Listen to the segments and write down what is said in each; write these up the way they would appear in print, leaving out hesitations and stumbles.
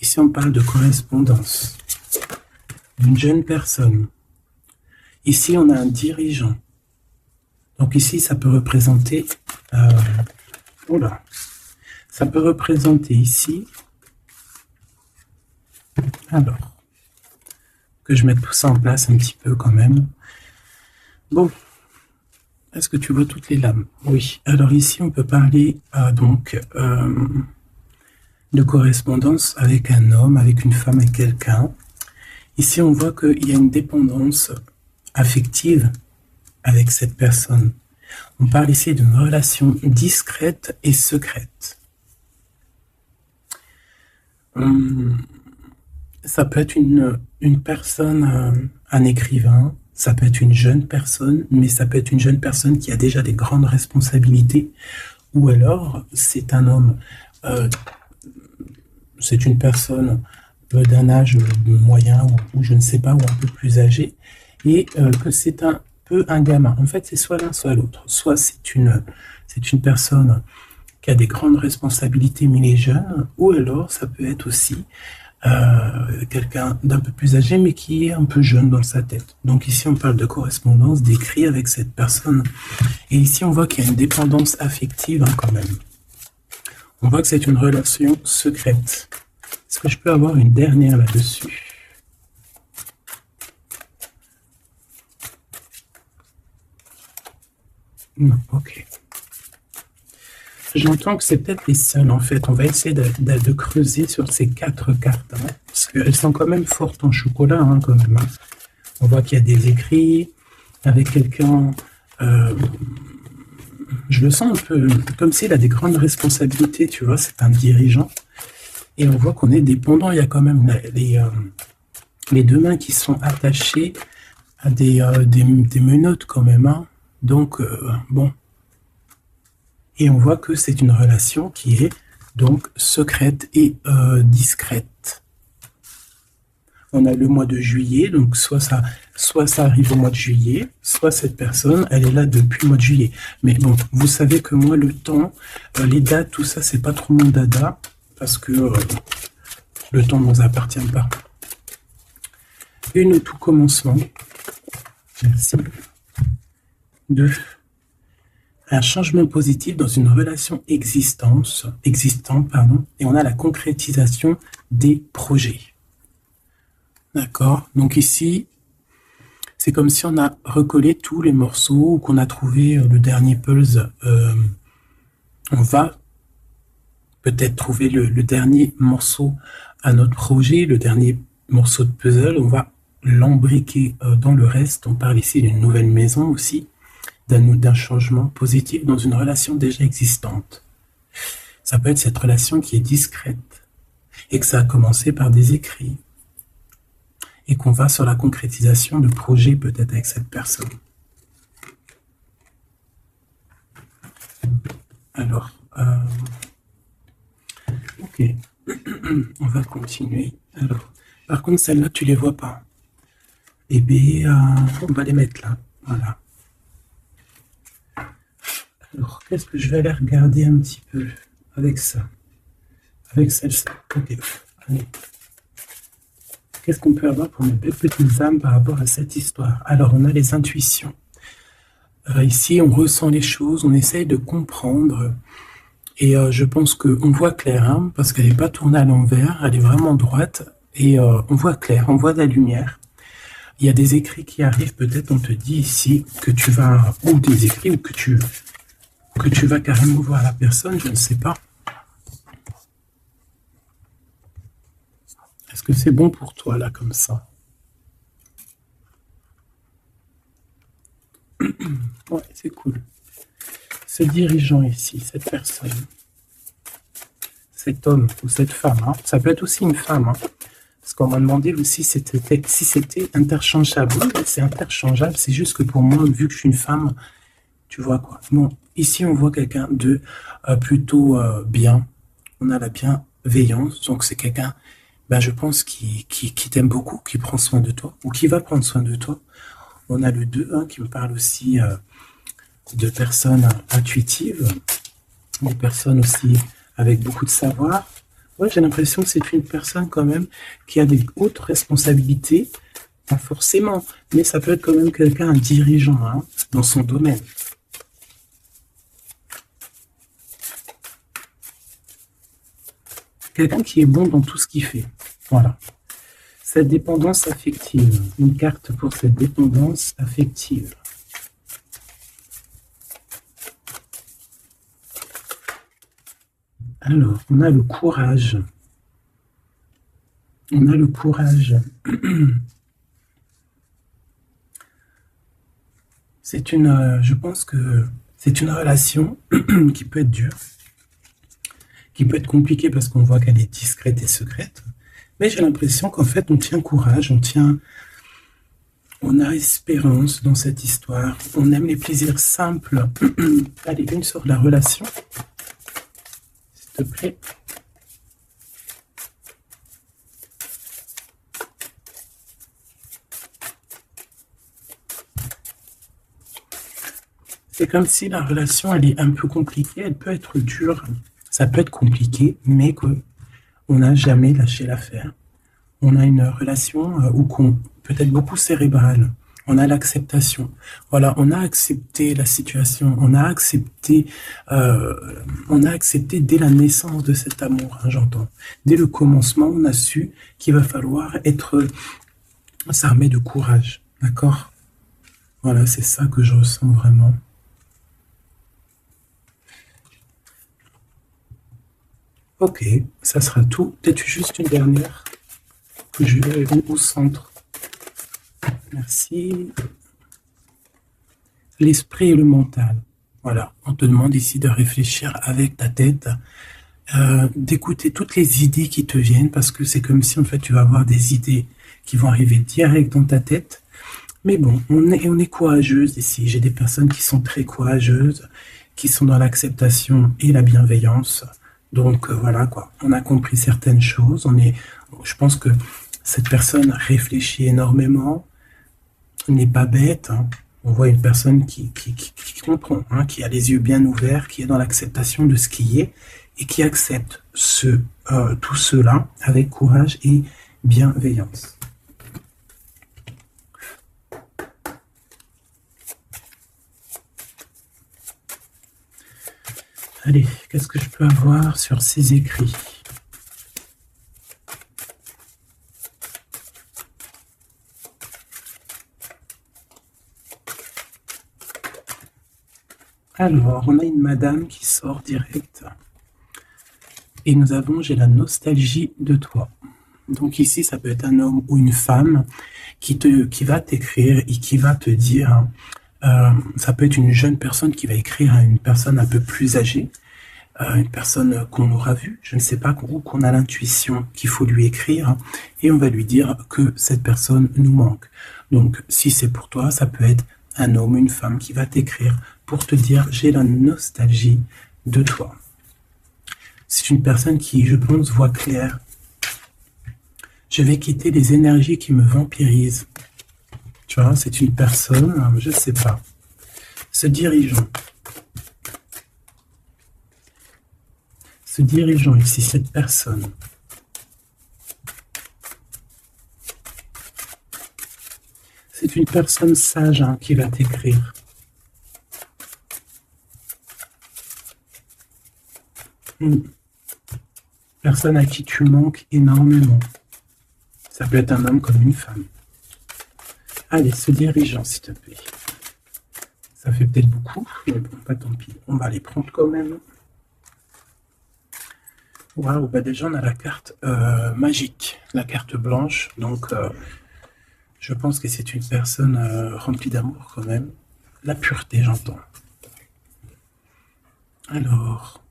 Ici, on parle de correspondance d'une jeune personne. Ici, on a un dirigeant. Donc ici, ça peut représenter... oula. Ça peut représenter ici... Alors, que je mette tout ça en place un petit peu quand même. Bon, est-ce que tu vois toutes les lames? Oui. Alors ici, on peut parler de correspondance avec un homme, avec une femme, avec quelqu'un. Ici, on voit qu'il y a une dépendance affective avec cette personne. On parle ici d'une relation discrète et secrète. Ça peut être une personne, un écrivain, ça peut être une jeune personne, mais ça peut être une jeune personne qui a déjà des grandes responsabilités, ou alors c'est un homme, c'est une personne d'un âge moyen ou je ne sais pas, ou un peu plus âgé, et que c'est un peu un gamin. En fait, c'est soit l'un, soit l'autre. Soit c'est une personne qui a des grandes responsabilités, mais il est jeune, ou alors ça peut être aussi quelqu'un d'un peu plus âgé, mais qui est un peu jeune dans sa tête. Donc ici, on parle de correspondance, d'écrit avec cette personne. Et ici, on voit qu'il y a une dépendance affective quand même. On voit que c'est une relation secrète. Est-ce que je peux avoir une dernière là-dessus? Non, ok. J'entends que c'est peut-être les seuls, en fait. On va essayer de creuser sur ces 4 cartes, hein, parce qu'elles sont quand même fortes en chocolat, hein, quand même. Hein. On voit qu'il y a des écrits avec quelqu'un... je le sens un peu comme s'il a des grandes responsabilités, tu vois, c'est un dirigeant. Et on voit qu'on est dépendant. Il y a quand même les deux mains qui sont attachées à des menottes quand même. Hein. Donc, bon... Et on voit que c'est une relation qui est donc secrète et discrète. On a le mois de juillet, donc soit ça arrive au mois de juillet, soit cette personne, elle est là depuis le mois de juillet. Mais bon, vous savez que moi, le temps, les dates, tout ça, c'est pas trop mon dada, parce que le temps ne nous appartient pas. Une tout commencement. Merci. 2. Un changement positif dans une relation existante, et on a la concrétisation des projets. D'accord? Donc ici, c'est comme si on a recollé tous les morceaux ou qu'on a trouvé le dernier puzzle. On va peut-être trouver le dernier morceau à notre projet, le dernier morceau de puzzle. On va l'embriquer dans le reste. On parle ici d'une nouvelle maison aussi. D'un changement positif dans une relation déjà existante. Ça peut être cette relation qui est discrète et que ça a commencé par des écrits et qu'on va sur la concrétisation de projets peut-être avec cette personne. Alors, ok, on va continuer. Alors, par contre, celles-là, tu les vois pas. Eh bien, on va les mettre là, voilà. Alors, qu'est-ce que je vais aller regarder un petit peu avec ça? Avec celle-ci. Ok. Allez. Qu'est-ce qu'on peut avoir pour mes petites âmes par rapport à cette histoire? Alors, on a les intuitions. Ici, on ressent les choses, on essaye de comprendre. Et je pense qu'on voit clair, hein, parce qu'elle n'est pas tournée à l'envers, elle est vraiment droite. Et on voit clair, on voit de la lumière. Il y a des écrits qui arrivent, peut-être on te dit ici que tu vas... Ou des écrits ou que tu vas carrément voir la personne, je ne sais pas. Est-ce que c'est bon pour toi, là, comme ça? Ouais, c'est cool. Ce dirigeant ici, cette personne, cet homme ou cette femme, hein, ça peut être aussi une femme, hein, parce qu'on m'a demandé aussi si c'était interchangeable. Oui, c'est interchangeable, c'est juste que pour moi, vu que je suis une femme, tu vois quoi. Bon, ici, on voit quelqu'un de plutôt bien. On a la bienveillance. Donc, c'est quelqu'un, ben, je pense, qui t'aime beaucoup, qui prend soin de toi, ou qui va prendre soin de toi. On a le 2, hein, qui me parle aussi de personnes intuitives, des personnes aussi avec beaucoup de savoir. Ouais, j'ai l'impression que c'est une personne quand même qui a des hautes responsabilités, pas forcément, mais ça peut être quand même quelqu'un, un dirigeant, hein, dans son domaine. Quelqu'un qui est bon dans tout ce qu'il fait. Voilà. Cette dépendance affective. Une carte pour cette dépendance affective. Alors, on a le courage. On a le courage. Je pense que c'est une relation qui peut être dure, qui peut être compliquée parce qu'on voit qu'elle est discrète et secrète. Mais j'ai l'impression qu'en fait, on tient courage, on a espérance dans cette histoire. On aime les plaisirs simples. Allez, une sur la relation, s'il te plaît. C'est comme si la relation, elle est un peu compliquée, elle peut être dure, ça peut être compliqué, mais que on n'a jamais lâché l'affaire. On a une relation peut-être beaucoup cérébrale. On a l'acceptation. Voilà, on a accepté la situation. On a accepté dès la naissance de cet amour, hein, j'entends. Dès le commencement, on a su qu'il va falloir être s'armer de courage. D'accord? Voilà, c'est ça que je ressens vraiment. Ok, ça sera tout. Peut-être juste une dernière que je vais au centre. Merci. L'esprit et le mental. Voilà, on te demande ici de réfléchir avec ta tête, d'écouter toutes les idées qui te viennent, parce que c'est comme si en fait tu vas avoir des idées qui vont arriver direct dans ta tête. Mais bon, on est courageuse ici. J'ai des personnes qui sont très courageuses, qui sont dans l'acceptation et la bienveillance. Donc voilà quoi, on a compris certaines choses. Je pense que cette personne réfléchit énormément, n'est pas bête, hein. On voit une personne qui comprend, hein, qui a les yeux bien ouverts, qui est dans l'acceptation de ce qui est et qui accepte tout cela avec courage et bienveillance. Allez, qu'est-ce que je peux avoir sur ces écrits? Alors, on a une madame qui sort direct. Et j'ai la nostalgie de toi. Donc ici, ça peut être un homme ou une femme qui va t'écrire et qui va te dire, ça peut être une jeune personne qui va écrire à une personne un peu plus âgée, une personne qu'on aura vue, je ne sais pas, ou qu'on a l'intuition qu'il faut lui écrire, et on va lui dire que cette personne nous manque. Donc si c'est pour toi, ça peut être un homme, une femme qui va t'écrire pour te dire j'ai la nostalgie de toi. C'est une personne qui, je pense, voit clair. Je vais quitter les énergies qui me vampirisent. Tu vois, c'est une personne, je ne sais pas, ce dirigeant ici, cette personne, c'est une personne sage, hein, qui va t'écrire. Une personne à qui tu manques énormément. Ça peut être un homme comme une femme. Allez, ce dirigeant, s'il te plaît. Ça fait peut-être beaucoup, mais bon, pas tant pis. On va les prendre quand même. Waouh, bah déjà on a la carte magique, la carte blanche. Donc je pense que c'est une personne remplie d'amour quand même. La pureté, j'entends. Alors,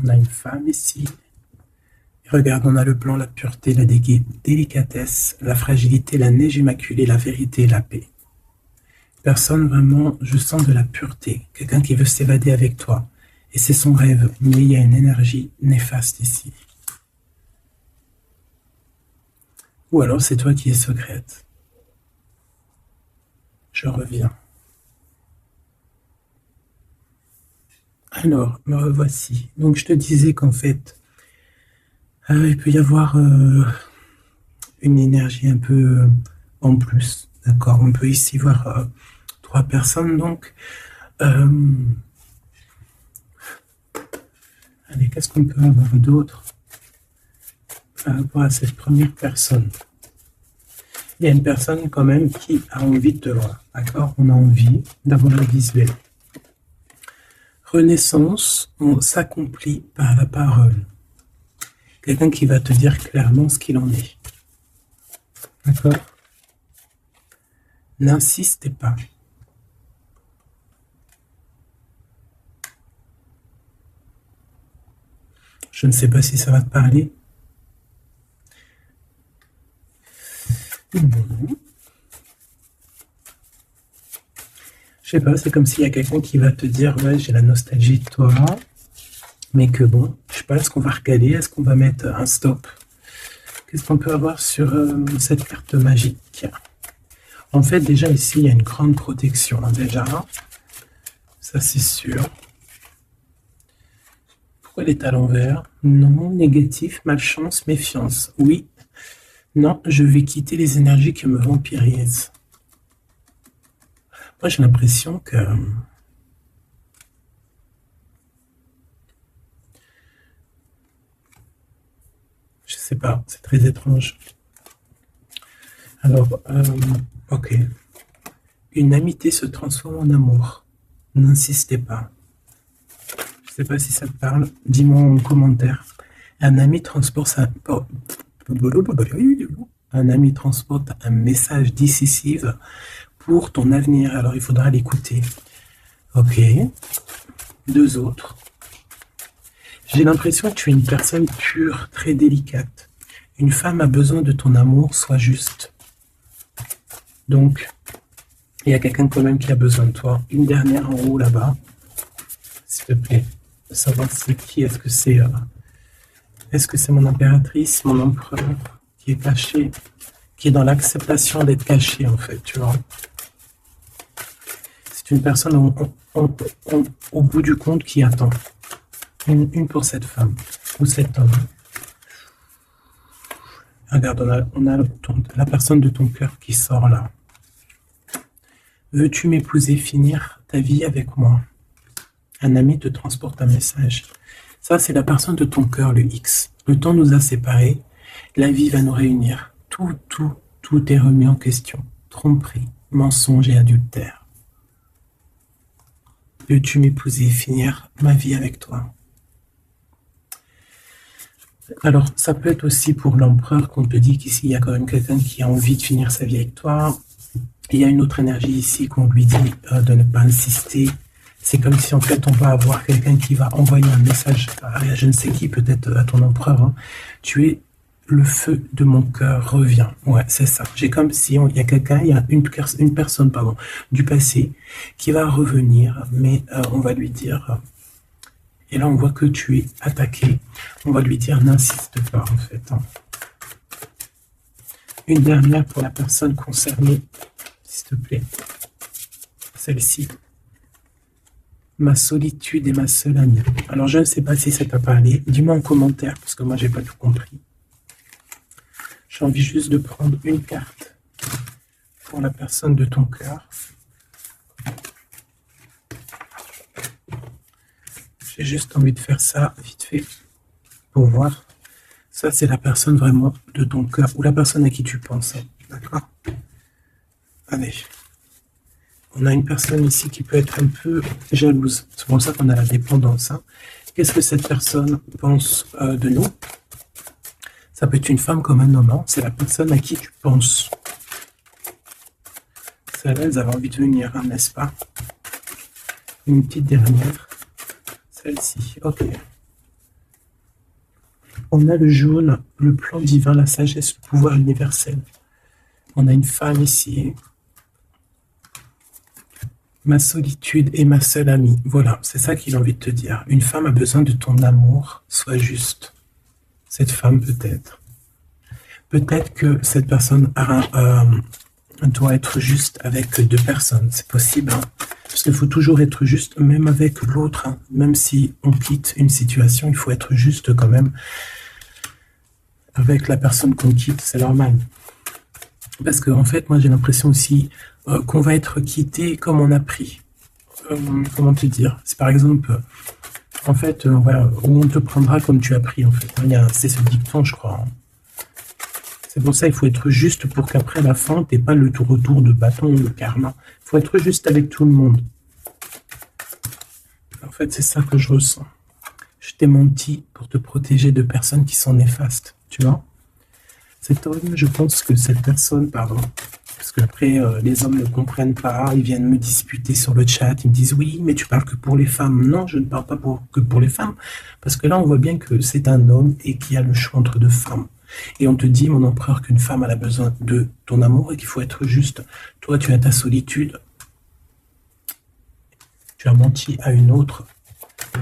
on a une femme ici. Regarde, on a le blanc, la pureté, la délicatesse, la fragilité, la neige immaculée, la vérité, la paix. Personne vraiment, je sens de la pureté. Quelqu'un qui veut s'évader avec toi. Et c'est son rêve, mais il y a une énergie néfaste ici. Ou alors c'est toi qui es secrète. Je reviens. Alors, me revoici. Donc je te disais qu'en fait, Il peut y avoir une énergie un peu en plus, d'accord? On peut ici voir trois personnes, donc. Allez, qu'est-ce qu'on peut avoir d'autre par rapport à cette première personne? Il y a une personne quand même qui a envie de te voir, d'accord? On a envie d'avoir le visuel. Renaissance, on s'accomplit par la parole. Quelqu'un qui va te dire clairement ce qu'il en est. D'accord? N'insistez pas. Je ne sais pas si ça va te parler. Je sais pas, c'est comme s'il y a quelqu'un qui va te dire ouais, j'ai la nostalgie de toi, mais que bon, je sais pas, est-ce qu'on va recaler, est-ce qu'on va mettre un stop? Qu'est-ce qu'on peut avoir sur cette carte magique? En fait, déjà ici, il y a une grande protection, hein, déjà. Ça, c'est sûr. Pourquoi elle est à l'envers? Non, négatif, malchance, méfiance. Oui. Non, je vais quitter les énergies qui me vampirisent. Moi, j'ai l'impression que... Je sais pas, c'est très étrange. Alors, ok. Une amitié se transforme en amour. N'insistez pas. Je sais pas si ça te parle. Dis-moi en commentaire. Un ami transporte un message décisif pour ton avenir. Alors, il faudra l'écouter. Ok. Deux autres. J'ai l'impression que tu es une personne pure, très délicate. Une femme a besoin de ton amour, sois juste. Donc, il y a quelqu'un quand même qui a besoin de toi. Une dernière en haut là-bas. S'il te plaît. Savoir c'est qui. Est-ce que c'est mon impératrice, mon empereur qui est caché, qui est dans l'acceptation d'être caché en fait, tu vois. C'est une personne au bout du compte qui attend. Une pour cette femme ou cet homme. Regarde, on a la personne de ton cœur qui sort là. Veux-tu m'épouser, finir ta vie avec moi? Un ami te transporte un message. Ça, c'est la personne de ton cœur, le X. Le temps nous a séparés. La vie va nous réunir. Tout est remis en question. Tromperie, mensonge et adultère. Veux-tu m'épouser, finir ma vie avec toi? Alors, ça peut être aussi pour l'empereur qu'on te dit qu'ici, il y a quand même quelqu'un qui a envie de finir sa vie avec toi. Il y a une autre énergie ici qu'on lui dit de ne pas insister. C'est comme si en fait on va avoir quelqu'un qui va envoyer un message à je ne sais qui, peut-être à ton empereur. Hein. Tu es le feu de mon cœur, reviens. Ouais, c'est ça. J'ai comme si il y a quelqu'un, il y a une personne du passé qui va revenir, mais on va lui dire... et là on voit que tu es attaqué. On va lui dire n'insiste pas en fait. Hein. Une dernière pour la personne concernée, s'il te plaît. Celle-ci. Ma solitude est ma seule amie. Alors, je ne sais pas si ça t'a parlé. Dis-moi en commentaire, parce que moi, j'ai pas tout compris. J'ai envie juste de prendre une carte pour la personne de ton cœur. J'ai juste envie de faire ça vite fait pour voir. Ça, c'est la personne vraiment de ton cœur ou la personne à qui tu penses. D'accord? Allez. On a une personne ici qui peut être un peu jalouse. C'est pour ça qu'on a la dépendance. Hein. Qu'est-ce que cette personne pense de nous? Ça peut être une femme comme un homme. Hein. C'est la personne à qui tu penses. Celle-là, elles avaient envie de venir, hein, n'est-ce pas? Une petite dernière. Celle-ci. Ok. On a le jaune, le plan divin, la sagesse, le pouvoir universel. On a une femme ici. Ma solitude est ma seule amie. Voilà, c'est ça qu'il a envie de te dire. Une femme a besoin de ton amour. Sois juste. Cette femme, peut-être. Peut-être que cette personne doit être juste avec deux personnes. C'est possible. Hein, parce qu'il faut toujours être juste, même avec l'autre. Hein, même si on quitte une situation, il faut être juste quand même. avec la personne qu'on quitte, c'est normal. Parce que en fait, moi j'ai l'impression aussi qu'on va être quitté comme on a pris. Comment te dire? C'est par exemple, en fait, voilà, où on te prendra comme tu as pris, en fait. C'est ce dicton, je crois, hein. C'est pour ça qu'il faut être juste pour qu'après la fin, t'aies pas le retour de bâton, le karma. Il faut être juste avec tout le monde. En fait, c'est ça que je ressens. Je t'ai menti pour te protéger de personnes qui sont néfastes, tu vois. Cet homme, je pense que cette personne, pardon, parce qu'après, les hommes ne comprennent pas, ils viennent me disputer sur le chat, ils me disent oui, mais tu parles que pour les femmes. Non, je ne parle pas que pour les femmes, parce que là, on voit bien que c'est un homme et qu'il y a le choix entre deux femmes. Et on te dit, mon empereur, qu'une femme elle a besoin de ton amour et qu'il faut être juste. Toi, tu as ta solitude. Tu as menti à une autre.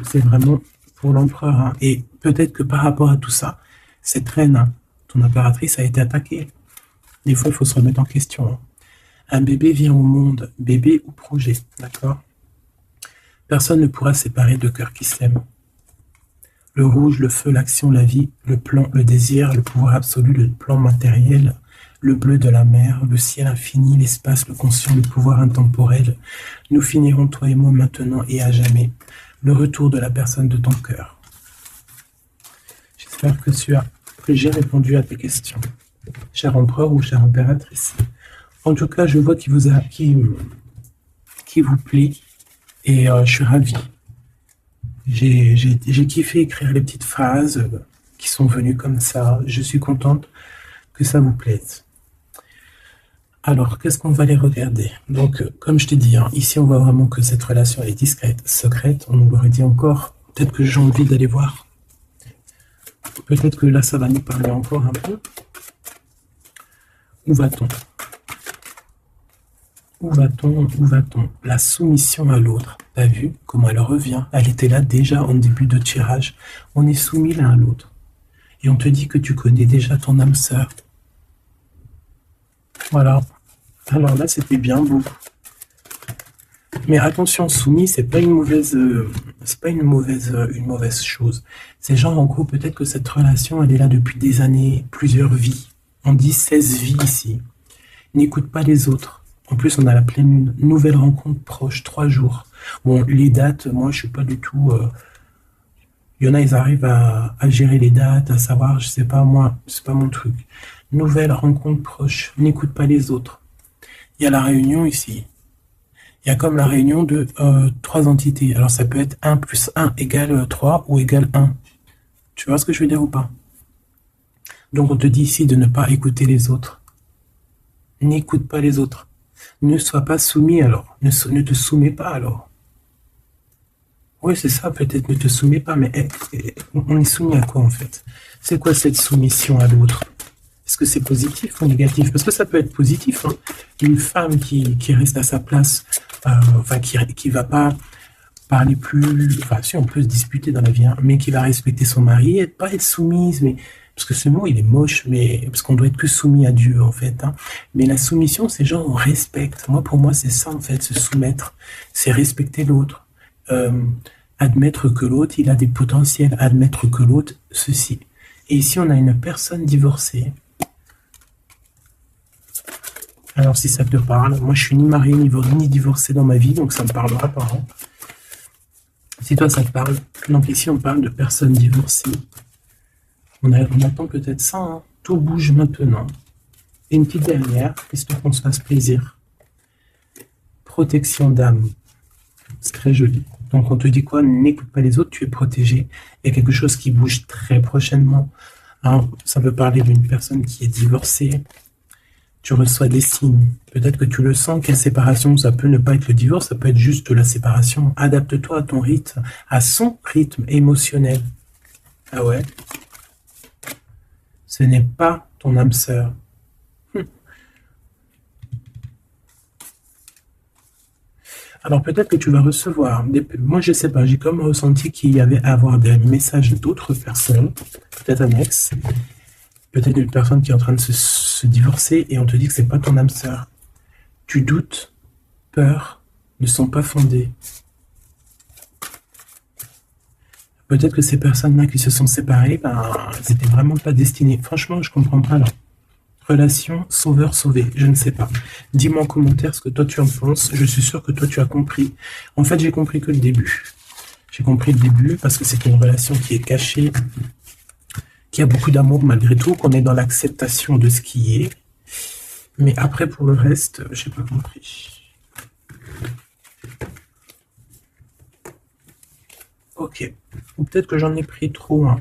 C'est vraiment pour l'empereur, hein. Et peut-être que par rapport à tout ça, cette reine, hein, ton impératrice, a été attaquée. Des fois, il faut se remettre en question, hein. Un bébé vient au monde, bébé ou projet, d'accord? Personne ne pourra séparer deux cœurs qui s'aiment. Le rouge, le feu, l'action, la vie, le plan, le désir, le pouvoir absolu, le plan matériel, le bleu de la mer, le ciel infini, l'espace, le conscient, le pouvoir intemporel. Nous finirons, toi et moi, maintenant et à jamais. Le retour de la personne de ton cœur. J'espère que j'ai répondu à tes questions, cher empereur ou chère impératrice. En tout cas, je vois qu'il vous plaît et je suis ravi. J'ai kiffé écrire les petites phrases qui sont venues comme ça. Je suis contente que ça vous plaise. Alors, qu'est-ce qu'on va aller regarder? Donc, comme je t'ai dit, hein, ici, on voit vraiment que cette relation est discrète, secrète. On nous l'aurait dit encore. Peut-être que j'ai envie d'aller voir. Peut-être que là, ça va nous parler encore un peu. Où va-t-on? Où va-t-on? Où va-t-on? La soumission à l'autre. T'as vu comment elle revient? Elle était là déjà en début de tirage. On est soumis l'un à l'autre. Et on te dit que tu connais déjà ton âme sœur. Voilà. Alors là, c'était bien beau. Mais attention, soumis, c'est pas une mauvaise chose. C'est genre, en gros, peut-être que cette relation, elle est là depuis des années, plusieurs vies. On dit 16 vies ici. N'écoute pas les autres. En plus, on a la pleine lune. Nouvelle rencontre proche, 3 jours. Bon, les dates, moi, je suis pas du tout... Il y en a, ils arrivent à gérer les dates, à savoir, je sais pas, moi, c'est pas mon truc. Nouvelle rencontre proche. N'écoute pas les autres. Il y a la réunion ici. Il y a comme la réunion de 3 entités. Alors, ça peut être 1 plus 1 égale 3 ou égale 1. Tu vois ce que je veux dire ou pas? Donc, on te dit ici de ne pas écouter les autres. N'écoute pas les autres. Ne sois pas soumis alors. Ne te soumets pas alors. Oui, c'est ça, peut-être ne te soumets pas, mais on est soumis à quoi en fait? C'est quoi cette soumission à l'autre? Est-ce que c'est positif ou négatif? Parce que ça peut être positif, hein. Une femme qui reste à sa place, enfin qui va pas parler plus... Enfin, si on peut se disputer dans la vie, hein, mais qui va respecter son mari, et pas être soumise, mais... Parce que ce mot, il est moche, mais parce qu'on doit être que soumis à Dieu, en fait, hein. Mais la soumission, c'est genre on respecte. Moi, pour moi, c'est ça, en fait, se soumettre. C'est respecter l'autre. Admettre que l'autre, il a des potentiels. Admettre que l'autre, ceci. Et ici, on a une personne divorcée. Alors, si ça te parle, moi, je suis ni marié, ni divorcé dans ma vie, donc ça me parlera pas, hein. Si toi, ça te parle. Donc ici, on parle de personnes divorcées. On attend peut-être ça, hein. Tout bouge maintenant. Et une petite dernière, histoire qu'on se fasse plaisir. Protection d'âme. C'est très joli. Donc on te dit quoi? N'écoute pas les autres, tu es protégé. Il y a quelque chose qui bouge très prochainement. Alors, ça peut parler d'une personne qui est divorcée. Tu reçois des signes. Peut-être que tu le sens, quelle séparation, ça peut ne pas être le divorce, ça peut être juste la séparation. Adapte-toi à ton rythme, à son rythme émotionnel. Ah ouais? Ce n'est pas ton âme sœur. Alors peut-être que tu vas recevoir, moi je sais pas, j'ai comme ressenti qu'il y avait à avoir des messages d'autres personnes, peut-être annexes, peut-être une personne qui est en train de se divorcer et on te dit que c'est pas ton âme sœur. Tu doutes, peur, ne sont pas fondées. Peut-être que ces personnes-là qui se sont séparées, ben, elles étaient vraiment pas destinées. Franchement, je comprends pas là. Relation sauveur-sauvé, je ne sais pas. Dis-moi en commentaire ce que toi tu en penses. Je suis sûr que toi tu as compris. En fait, j'ai compris que le début. J'ai compris le début parce que c'est une relation qui est cachée, qui a beaucoup d'amour malgré tout, qu'on est dans l'acceptation de ce qui est. Mais après, pour le reste, j'ai pas compris. Ok. Ou peut-être que j'en ai pris trop, hein.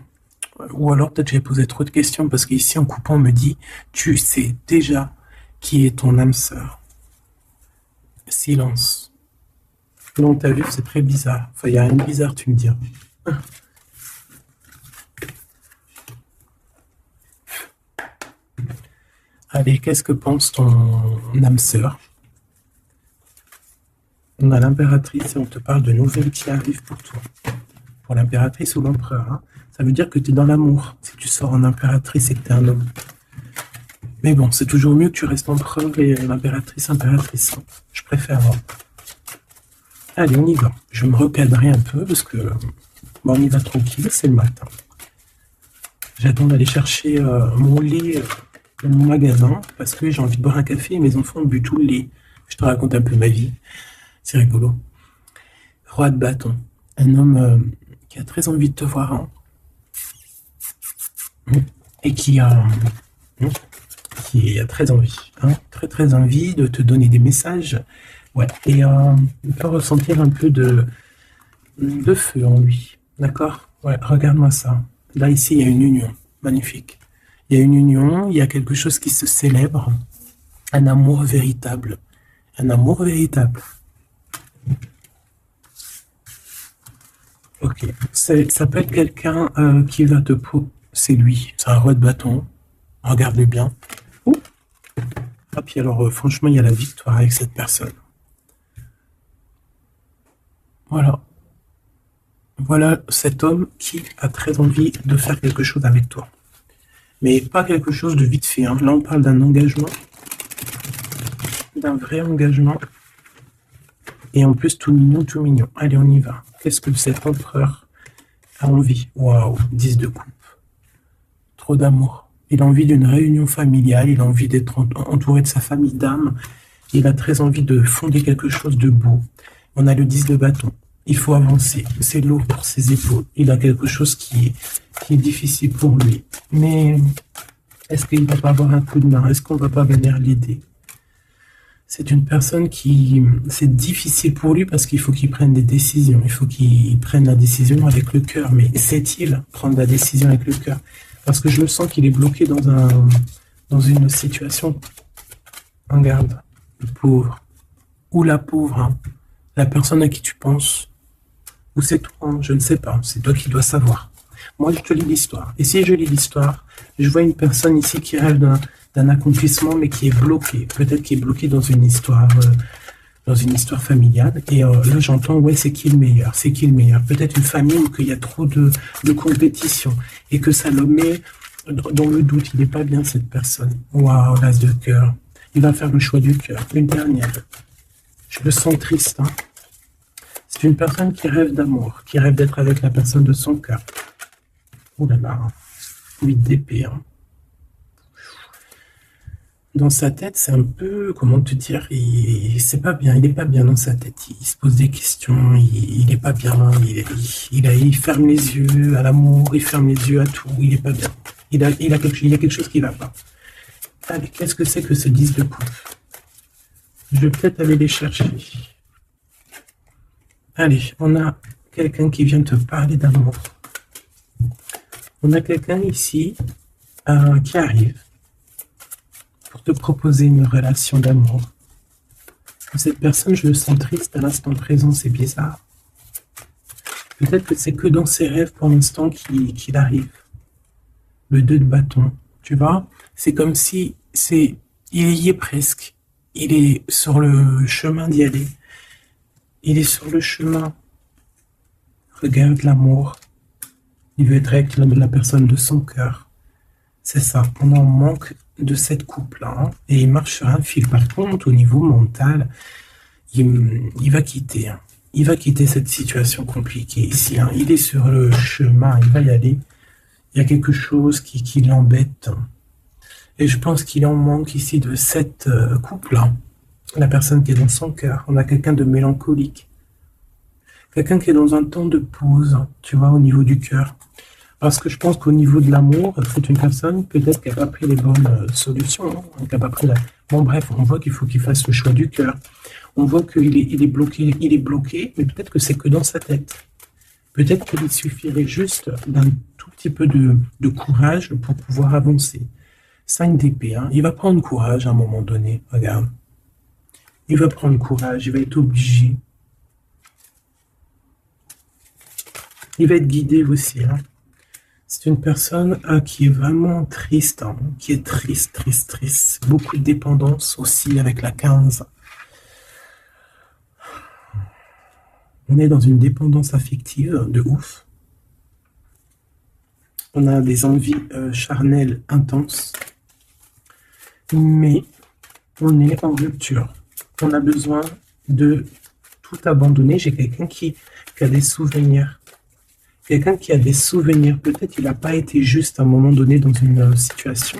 Ou alors peut-être j'ai posé trop de questions parce qu'ici en coupant on me dit tu sais déjà qui est ton âme sœur. Silence. Non, t'as vu, c'est très bizarre. Enfin, il y a rien de bizarre, tu me dis. Allez, qu'est-ce que pense ton âme sœur? On a l'impératrice et on te parle de nouvelles qui arrivent pour toi. Pour l'impératrice ou l'empereur, hein. Ça veut dire que tu es dans l'amour. Si tu sors en impératrice et que tu es un homme. Mais bon, c'est toujours mieux que tu restes empereur et l'impératrice, impératrice. Je préfère. Hein. Allez, on y va. Je vais me recadrer un peu parce que bon, on y va tranquille, c'est le matin. J'attends d'aller chercher mon lait dans mon magasin parce que j'ai envie de boire un café et mes enfants ont bu tout le lait. Je te raconte un peu ma vie. C'est rigolo. Roi de bâton. Un homme qui a très envie de te voir. Hein. Et qui a très envie. Hein. Très envie de te donner des messages. Ouais. Et il peut ressentir un peu de feu en lui. D'accord? Ouais, regarde-moi ça. Là, ici, il y a une union. Magnifique. Il y a une union, il y a quelque chose qui se célèbre. Un amour véritable. Un amour véritable. Ok. Ça peut être quelqu'un qui va te... C'est lui. C'est un roi de bâton. Regarde-le bien. Ouh. Ah, puis alors, franchement, il y a la victoire avec cette personne. Voilà. Voilà cet homme qui a très envie de faire quelque chose avec toi. Mais pas quelque chose de vite fait. Hein. Là, on parle d'un engagement. D'un vrai engagement. Et en plus, tout mignon, tout mignon. Allez, on y va. Qu'est-ce que cet empereur a envie? Waouh, 10 de coupe. Trop d'amour. Il a envie d'une réunion familiale. Il a envie d'être entouré de sa famille d'âmes. Il a très envie de fonder quelque chose de beau. On a le 10 de bâton. Il faut avancer. C'est lourd pour ses épaules. Il a quelque chose qui est difficile pour lui. Mais est-ce qu'il ne va pas avoir un coup de main? Est-ce qu'on ne va pas venir l'aider? C'est une personne qui... C'est difficile pour lui parce qu'il faut qu'il prenne des décisions. Il faut qu'il prenne la décision avec le cœur. Mais sait-il prendre la décision avec le cœur? Parce que je le sens qu'il est bloqué dans une situation. Regarde, le pauvre. Ou la pauvre. Hein. La personne à qui tu penses. Ou c'est toi, hein, je ne sais pas. C'est toi qui dois savoir. Moi, je te lis l'histoire. Et si je lis l'histoire, je vois une personne ici qui rêve d'un accomplissement, mais qui est bloquée. Peut-être qui est bloquée dans une histoire familiale. Et là, j'entends, ouais, c'est qui le meilleur? C'est qui le meilleur? Peut-être une famille où il y a trop de compétition et que ça le met dans le doute. Il n'est pas bien, cette personne. Waouh, l'as de cœur. Il va faire le choix du cœur. Une dernière. Je le sens triste, hein. C'est une personne qui rêve d'amour, qui rêve d'être avec la personne de son cœur. Ouh là là, 8 d'épée. Hein. Dans sa tête, c'est un peu, comment te dire, c'est pas bien, il n'est pas bien dans sa tête. Il se pose des questions, il n'est pas bien, il ferme les yeux à l'amour, il ferme les yeux à tout, il n'est pas bien. Il y a quelque chose qui ne va pas. Allez, qu'est-ce que c'est que ce 10 de coupe? Je vais peut-être aller les chercher. Allez, on a quelqu'un qui vient te parler d'amour. On a quelqu'un ici qui arrive pour te proposer une relation d'amour. Cette personne, je le sens triste à l'instant présent, c'est bizarre. Peut-être que c'est que dans ses rêves pour l'instant qu'il arrive. Le 2 de bâton, tu vois? C'est comme si il y est presque. Il est sur le chemin d'y aller. Il est sur le chemin. Regarde l'amour. Il veut être avec la personne de son cœur. C'est ça. On en manque de cette couple-là. Hein. Et il marche sur un fil. Par contre, au niveau mental, il va quitter. Hein. il va quitter cette situation compliquée ici, hein. Il est sur le chemin, il va y aller. Il y a quelque chose qui l'embête. Et je pense qu'il en manque ici de cette couple-là. La personne qui est dans son cœur. On a quelqu'un de mélancolique. Quelqu'un qui est dans un temps de pause, tu vois, au niveau du cœur. Parce que je pense qu'au niveau de l'amour, c'est une personne peut-être qui n'a pas pris les bonnes solutions, hein, qui n'a pas pris la... Bon bref, on voit qu'il faut qu'il fasse le choix du cœur. On voit qu'il est bloqué, mais peut-être que c'est que dans sa tête. Peut-être qu'il suffirait juste d'un tout petit peu de courage pour pouvoir avancer. 5 d'épée, hein. Il va prendre courage à un moment donné, regarde. Il va prendre courage, il va être obligé. Il va être guidé aussi, hein. C'est une personne qui est vraiment triste, hein, qui est triste. Beaucoup de dépendance aussi avec la 15. On est dans une dépendance affective de ouf. On a des envies charnelles intenses. Mais on est en rupture. On a besoin de tout abandonner. J'ai quelqu'un qui a des souvenirs. Quelqu'un qui a des souvenirs. Peut-être qu'il n'a pas été juste à un moment donné dans une situation.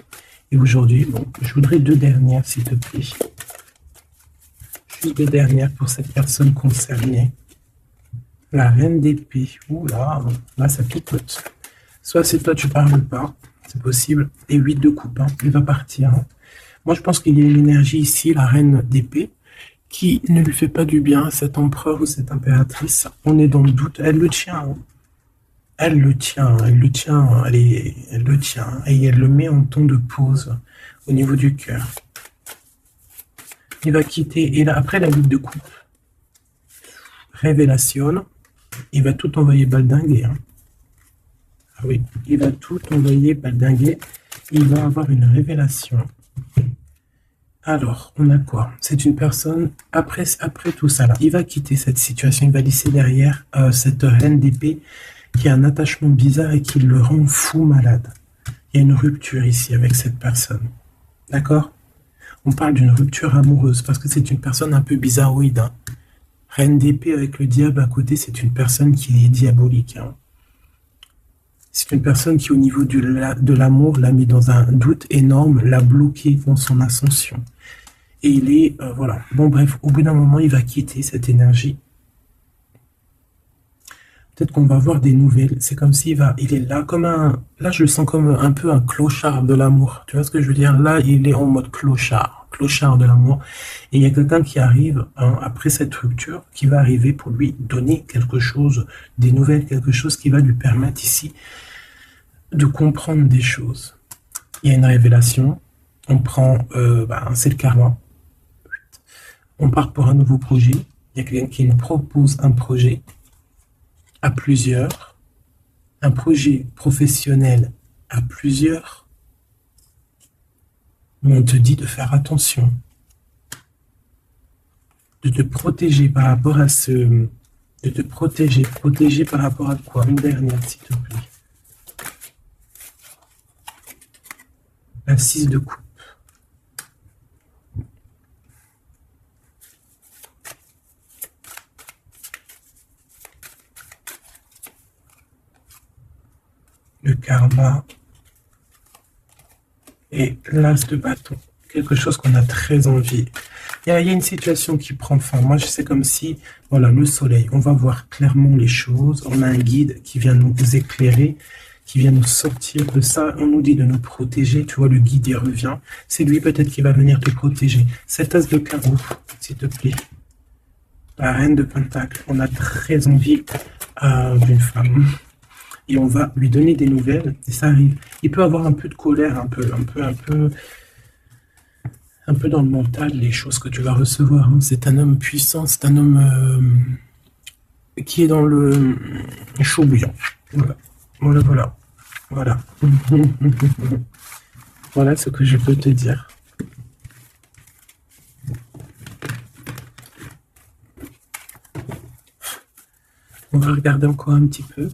Et aujourd'hui, bon, je voudrais 2 dernières, s'il te plaît. Juste 2 dernières pour cette personne concernée. La reine d'épée. Ouh là, ça picote. Soit c'est toi, tu parles pas. C'est possible. Et 8 de coupe, hein. Il va partir. Hein. Moi, je pense qu'il y a une énergie ici, la reine d'épée, qui ne lui fait pas du bien, cet empereur ou cette impératrice. On est dans le doute. Elle le tient. Hein. Elle le tient. Elle le tient. Elle le tient. Et elle le met en ton de pause au niveau du cœur. Il va quitter. Et là, après la lutte de coupe, révélation. Il va tout envoyer baldinguer. Hein. Ah oui, il va tout envoyer baldinguer. Il va avoir une révélation. Alors, on a quoi? C'est une personne, après tout ça, là, il va quitter cette situation. Il va laisser derrière cette reine d'épée qui a un attachement bizarre et qui le rend fou malade. Il y a une rupture ici avec cette personne. D'accord? On parle d'une rupture amoureuse parce que c'est une personne un peu bizarroïde. Hein. Reine d'épée avec le diable à côté, c'est une personne qui est diabolique. Hein. C'est une personne qui, au niveau de l'amour, l'a mis dans un doute énorme, l'a bloqué dans son ascension. Et il est, voilà. Bon, bref, au bout d'un moment, il va quitter cette énergie. Peut-être qu'on va avoir des nouvelles. C'est comme s'il il est là comme un... Là, je le sens comme un peu un clochard de l'amour. Tu vois ce que je veux dire? Là, il est en mode clochard de l'amour. Et il y a quelqu'un qui arrive, hein, après cette rupture, qui va arriver pour lui donner quelque chose, des nouvelles, quelque chose qui va lui permettre ici de comprendre des choses. Il y a une révélation. On prend... c'est le karma. On part pour un nouveau projet. Il y a quelqu'un qui nous propose un projet à plusieurs, un projet professionnel à plusieurs, mais on te dit de faire attention, de te protéger par rapport à ce... De te protéger par rapport à quoi? Une dernière, s'il te plaît. La 6 de coupe. Le karma et l'as de bâton. Quelque chose qu'on a très envie. Il y a une situation qui prend fin. Moi, je sais comme si, voilà, le soleil, on va voir clairement les choses. On a un guide qui vient nous éclairer, qui vient nous sortir de ça. On nous dit de nous protéger. Tu vois, le guide, il revient. C'est lui peut-être qui va venir te protéger. Cet as de carreau, s'il te plaît. La reine de pentacle. On a très envie d'une femme. Et on va lui donner des nouvelles, et ça arrive. Il peut avoir un peu de colère, un peu dans le mental, les choses que tu vas recevoir. Hein. C'est un homme puissant, c'est un homme qui est dans le chaud bouillant. Voilà. Voilà ce que je peux te dire. On va regarder encore un petit peu.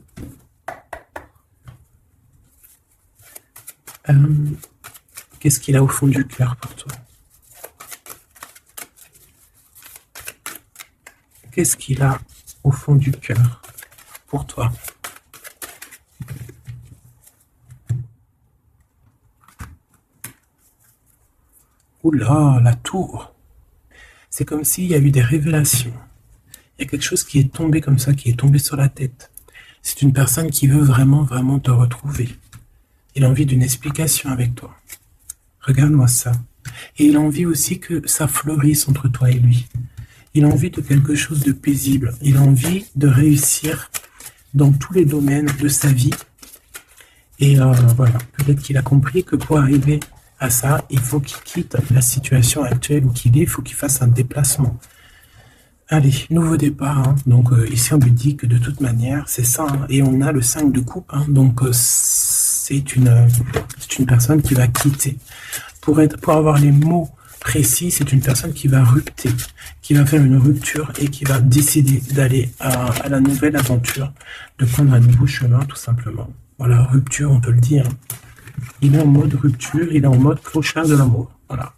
Qu'est-ce qu'il a au fond du cœur pour toi? Qu'est-ce qu'il a au fond du cœur pour toi. Oula, la tour. C'est comme s'il y a eu des révélations. Il y a quelque chose qui est tombé comme ça, qui est tombé sur la tête. C'est une personne qui veut vraiment, vraiment te retrouver. Il a envie d'une explication avec toi. Regarde-moi ça. Et il a envie aussi que ça fleurisse entre toi et lui. Il a envie de quelque chose de paisible. Il a envie de réussir dans tous les domaines de sa vie. Et voilà, peut-être qu'il a compris que pour arriver à ça, il faut qu'il quitte la situation actuelle où il est, il faut qu'il fasse un déplacement. Allez, nouveau départ. Hein. Donc ici, on lui dit que de toute manière, c'est ça. Hein. Et on a le 5 de coupe. Hein. Donc c'est une personne qui va quitter. Pour avoir les mots précis, c'est une personne qui va rupter, qui va faire une rupture et qui va décider d'aller à la nouvelle aventure, de prendre un nouveau chemin, tout simplement. Voilà, rupture, on peut le dire. Il est en mode rupture, il est en mode clochard de l'amour. Voilà.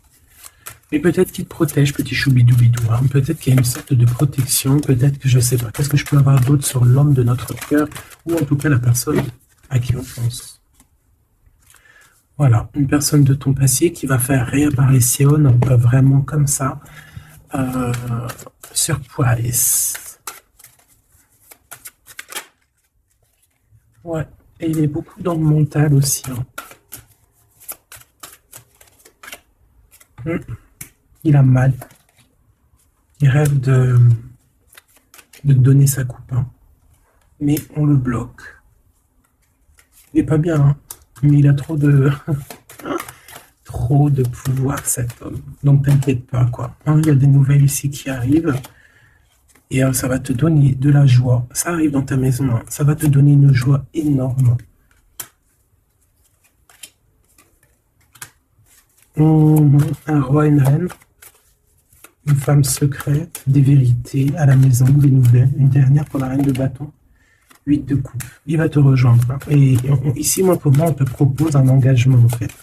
Mais peut-être qu'il te protège, petit choubidoubidou. Hein. Peut-être qu'il y a une sorte de protection, peut-être que je sais pas. Qu'est-ce que je peux avoir d'autre sur l'homme de notre cœur, ou en tout cas la personne à qui on pense. Voilà, une personne de ton passé qui va faire réapparition vraiment comme ça, surprise. Ouais, et il est beaucoup dans le mental aussi. Hein. Il a mal. Il rêve de donner sa coupe. Hein. Mais on le bloque. Il est pas bien, hein. Mais il a trop de pouvoir, cet homme. Donc t'inquiète pas, quoi. Hein, il y a des nouvelles ici qui arrivent. Et ça va te donner de la joie. Ça arrive dans ta maison. Hein. Ça va te donner une joie énorme. Un roi et une reine. Une femme secrète. Des vérités à la maison. Des nouvelles. Une dernière pour la reine de bâton. 8 de coupe. Il va te rejoindre. Hein. Et ici, pour moi, on te propose un engagement, en fait.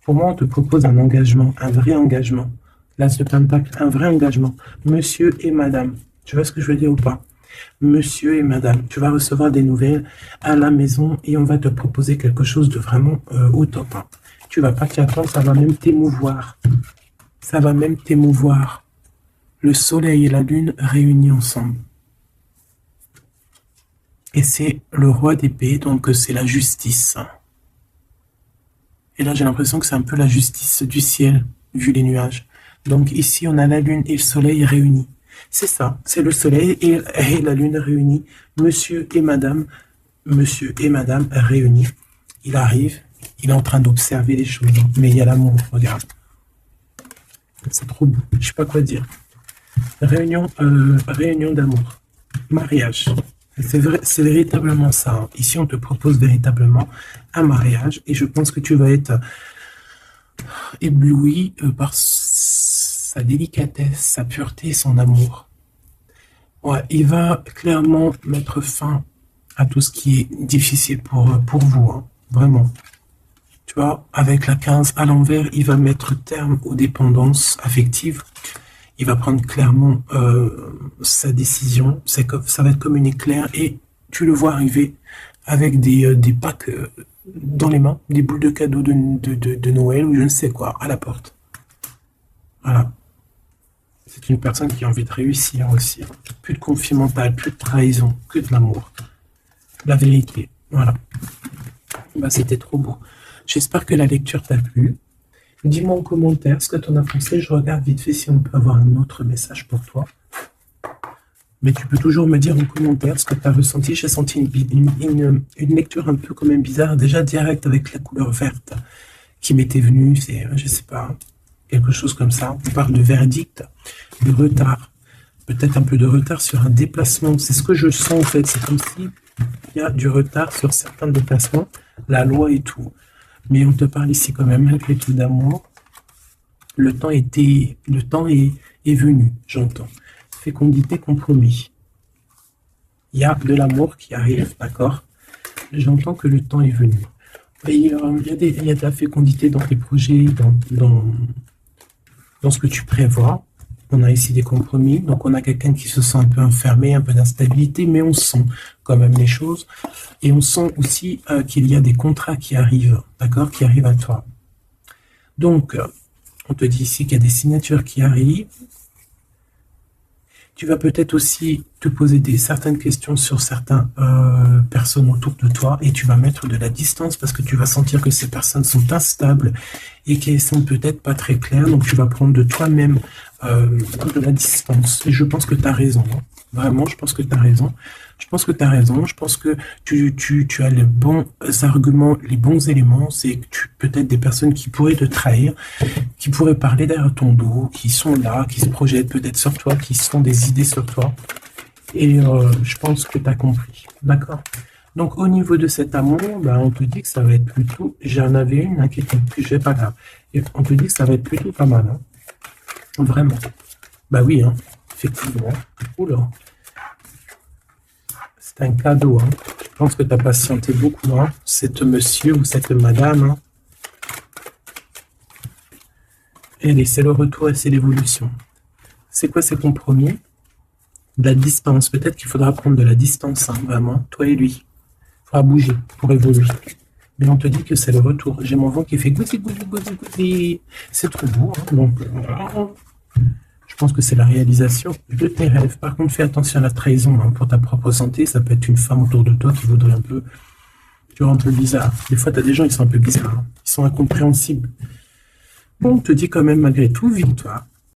Pour moi, on te propose un engagement, un vrai engagement. L'As de Pentacle, un vrai engagement. Monsieur et madame. Tu vois ce que je veux dire ou pas? Monsieur et madame, tu vas recevoir des nouvelles à la maison et on va te proposer quelque chose de vraiment au top. Hein. Tu vas pas t'y attendre, ça va même t'émouvoir. Ça va même t'émouvoir. Le soleil et la lune réunis ensemble. Et c'est le roi d'épée, donc c'est la justice. Et là, j'ai l'impression que c'est un peu la justice du ciel, vu les nuages. Donc ici, on a la lune et le soleil réunis. C'est ça, c'est le soleil et la lune réunis. Monsieur et madame réunis. Il arrive, il est en train d'observer les choses. Mais il y a l'amour, regarde. C'est trop beau, je sais pas quoi dire. Réunion d'amour. Mariage. C'est vrai, c'est véritablement ça. Hein. Ici, on te propose véritablement un mariage et je pense que tu vas être ébloui par sa délicatesse, sa pureté et son amour. Ouais, il va clairement mettre fin à tout ce qui est difficile pour vous. Hein. Vraiment. Tu vois, avec la 15 à l'envers, il va mettre terme aux dépendances affectives. Il va prendre clairement sa décision. Ça va être comme une éclair et tu le vois arriver avec des packs dans les mains, des boules de cadeaux de Noël ou je ne sais quoi, à la porte. Voilà. C'est une personne qui a envie de réussir aussi. Hein. Plus de conflit mental, plus de trahison, que de l'amour. La vérité. Voilà. Bah, c'était trop beau. J'espère que la lecture t'a plu. Dis-moi en commentaire ce que tu en as pensé. Je regarde vite fait si on peut avoir un autre message pour toi. Mais tu peux toujours me dire en commentaire ce que tu as ressenti. J'ai senti une lecture un peu quand même bizarre. Déjà direct avec la couleur verte qui m'était venue. C'est, je sais pas, quelque chose comme ça. On parle de verdict, de retard. Peut-être un peu de retard sur un déplacement. C'est ce que je sens en fait. C'est comme si il y a du retard sur certains déplacements. La loi et tout. Mais on te parle ici quand même, malgré tout d'amour. Le temps est venu, j'entends. Fécondité, compromis. Il y a de l'amour qui arrive, d'accord? J'entends que le temps est venu. Et, il y a de la fécondité dans tes projets, dans ce que tu prévois. On a ici des compromis, donc on a quelqu'un qui se sent un peu enfermé, un peu d'instabilité, mais on sent quand même les choses. Et on sent aussi qu'il y a des contrats qui arrivent, d'accord, qui arrivent à toi. Donc, on te dit ici qu'il y a des signatures qui arrivent. Tu vas peut-être aussi te poser certaines questions sur certaines personnes autour de toi et tu vas mettre de la distance parce que tu vas sentir que ces personnes sont instables et qu'elles sont peut-être pas très claires. Donc, tu vas prendre de toi-même de la distance. Et je pense que tu as raison. Hein. Vraiment, je pense que tu as raison. Je pense que tu as raison. Je pense que tu as les bons arguments, les bons éléments. C'est peut-être des personnes qui pourraient te trahir, qui pourraient parler derrière ton dos, qui sont là, qui se projettent peut-être sur toi, qui se font des idées sur toi. Et je pense que tu as compris. D'accord? Donc, au niveau de cet amour, bah, on te dit que ça va être plutôt... J'en avais une hein, qui était plus... Je sais pas grave. Et on te dit que ça va être plutôt pas mal. Hein. Vraiment. Bah oui, hein. Effectivement. Oula. C'est un cadeau. Hein. Je pense que tu as patienté beaucoup. Hein. Cette monsieur ou cette madame. Hein. Et c'est le retour et c'est l'évolution. C'est quoi ces compromis? De la distance. Peut-être qu'il faudra prendre de la distance, hein, vraiment, toi et lui. Il faudra bouger pour évoluer. Mais on te dit que c'est le retour. J'ai mon vent qui fait goûter, goûter, goûter, goûter. C'est trop beau. Hein, donc, je pense que c'est la réalisation de tes rêves. Par contre, fais attention à la trahison hein, pour ta propre santé. Ça peut être une femme autour de toi qui voudrait un peu... Tu vois, un peu bizarre. Des fois, tu as des gens qui sont un peu bizarres. Hein. Ils sont incompréhensibles. Bon, on te dit quand même, malgré tout, victoire.